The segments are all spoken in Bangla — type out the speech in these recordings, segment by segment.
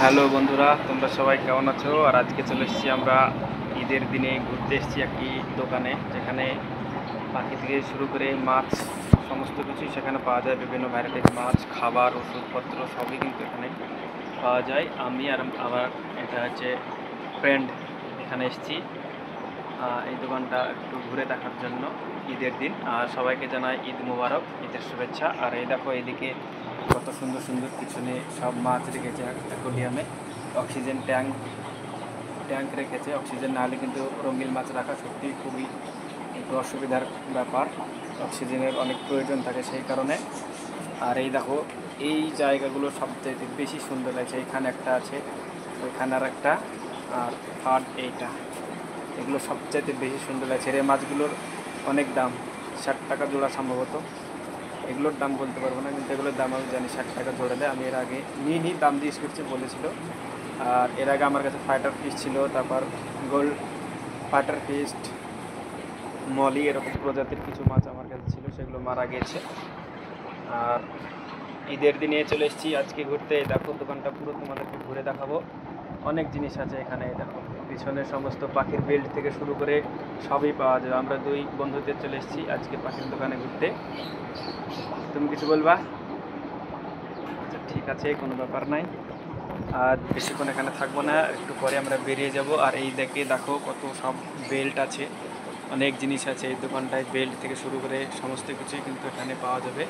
হ্যালো বন্ধুরা, তোমরা সবাই কেমন আছো? আর আজকে চলে এসেছি আমরা ঈদের দিনে ঘুরতে এসেছি একটি দোকানে, যেখানে পাখি থেকে শুরু করে মাছ সমস্ত কিছুই সেখানে পাওয়া যায়। বিভিন্ন ভ্যারাইটির মাছ, খাবার, ওষুধপত্র সবই কিন্তু এখানে পাওয়া যায়। আমি আর আমার এটা হচ্ছে ফ্রেন্ড এখানে এসেছি এই দোকানটা একটু ঘুরে দেখার জন্য ঈদের দিন। আর সবাইকে জানাই ঈদ মুবারক, ঈদের শুভেচ্ছা। আর এই দেখো এদিকে কত সুন্দর সুন্দর পিছনে সব মাছ রেখেছে অ্যাকোরিয়ামে। অক্সিজেন ট্যাঙ্ক রেখেছে, অক্সিজেন না হলে কিন্তু রঙিন মাছ রাখা সত্যিই খুবই একটু অসুবিধার ব্যাপার। অক্সিজেনের অনেক প্রয়োজন থাকে সেই কারণে। আর এই দেখো এই জায়গাগুলো সবচেয়ে বেশি সুন্দর লাগছে। এখানে একটা আছে, ওইখানে আর একটা, আর থার্ড এইটা। এগুলো সবচাইতে বেশি সুন্দর লাগছে। এই মাছগুলোর অনেক দাম, 60 টাকা জোড়া সম্ভবত। এগুলোর দাম বলতে পারবো না, কিন্তু এগুলোর দাম আমি জানি 60 টাকা জোড়া দেয়। আমি এর আগে নিই দাম দিয়ে করছি বলেছিল। আর এর আগে আমার কাছে ফাইটার ফিশ ছিল, তারপর গোল্ড ফাইটার ফিশ, মলি, এরকম প্রজাতির কিছু মাছ আমার কাছে ছিল, সেগুলো মারা গিয়েছে। আর ঈদের দিনে চলে এসেছি আজকে ঘুরতে। দেখো দোকানটা পুরো তোমাদেরকে ঘুরে দেখাবো। অনেক জিনিস আছে এখানে। দেখো পিছনে সমস্ত পাখির বেল্ট থেকে শুরু করে সবই পাওয়া যায়। আমরা দুই বন্ধুদের চলে এসেছি আজকে পাখির দোকানে ঘুরতে। তুমি কিছু বলবা? আচ্ছা ঠিক আছে, কোনো ব্যাপার নাই। আর বেশিক্ষণ এখানে থাকবো না, একটু পরে আমরা বেরিয়ে যাব। আর এই দেখো কত সব বেল্ট আছে, অনেক জিনিস আছে এই দোকানটায়। বেল্ট থেকে শুরু করে সমস্ত কিছুই কিন্তু এখানে পাওয়া যাবে।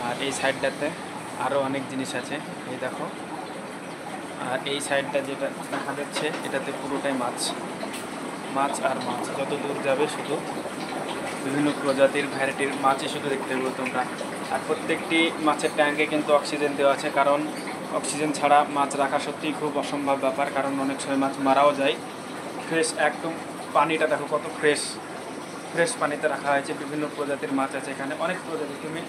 আর এই সাইডটাতে আরও অনেক জিনিস আছে, এই দেখো। আর এই সাইডটা যেটা দেখা যাচ্ছে এটাতে পুরোটাই মাছ আর মাছ। যত দূর যাবে শুধু বিভিন্ন প্রজাতির ভ্যারাইটির মাছই শুধু দেখতে পাবো তোমরা। আর প্রত্যেকটি মাছের ট্যাঙ্কে কিন্তু অক্সিজেন দেওয়া আছে, কারণ অক্সিজেন ছাড়া মাছ রাখা সত্যিই খুব অসম্ভব ব্যাপার, কারণ অনেক সময় মাছ মারাও যায়। ফ্রেশ একদম পানিটা দেখো কত ফ্রেশ পানিতে রাখা হয়েছে। বিভিন্ন প্রজাতির মাছ আছে এখানে, অনেক প্রজাতির। তুমি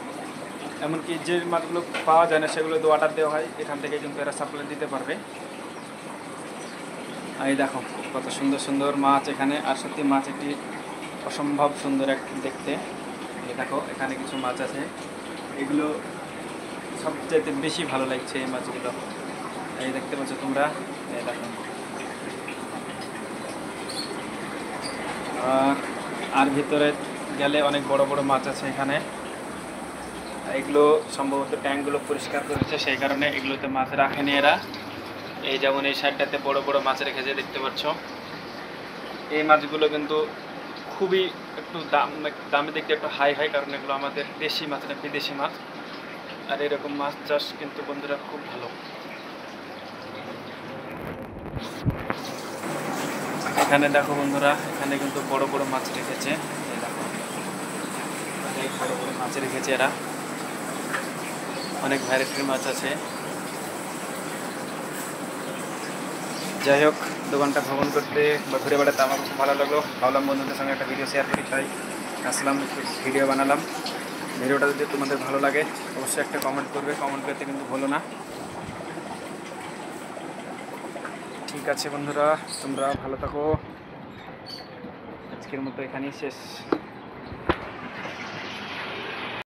এমনকি যে মাছগুলো পাওয়া যায় না সেগুলো ওয়াটার দেওয়া হয়, এখান থেকে কিন্তু এরা সাপ্লাই দিতে পারবে। এই দেখো কত সুন্দর সুন্দর মাছ এখানে। আর সত্যি মাছ একটি অসম্ভব সুন্দর দেখতে। এই দেখো এখানে কিছু মাছ আছে, এগুলো সবচাইতে বেশি ভালো লাগছে এই মাছগুলো। এই দেখতে পাচ্ছ তোমরা, এই দেখো। আর ভিতরে গেলে অনেক বড় বড় মাছ আছে এখানে। এগুলো সম্ভবত ট্যাঙ্কগুলো পরিষ্কার করেছে, সেই কারণে এগুলোতে মাছ রাখেনি এরা। এই যেমন এই সাইডটাতে বড় বড় মাছ রেখেছে, দেখতে পাচ্ছ। এই মাছগুলো কিন্তু খুবই একটু দামে দেখতে একটু হাই হয়, কারণ এগুলো আমাদের দেশি মাছ না, বিদেশি মাছ। আর এরকম মাছ চাষ কিন্তু বন্ধুরা খুব ভালো। এখানে দেখো বন্ধুরা, এখানে কিন্তু বড় বড় মাছ রেখেছে। এই দেখো অনেক বড় বড় মাছ রেখেছে এরা, অনেক ভ্যারাইটির মাছ আছে। যাই হোক, দোকানটা ভ্রমণ করতে বা ঘুরে বেড়াতে আমার খুব ভালো লাগলো। ভাবলাম বন্ধুদের সঙ্গে একটা ভিডিও শেয়ার করি, তাই আসলাম, ভিডিও বানালাম। ভিডিওটা যদি তোমাদের ভালো লাগে অবশ্যই একটা কমেন্ট করবে, কমেন্ট করতে কিন্তু ভুলো না। ঠিক আছে বন্ধুরা, তোমরা ভালো থাকো। আজকের মতো এখানেই শেষ।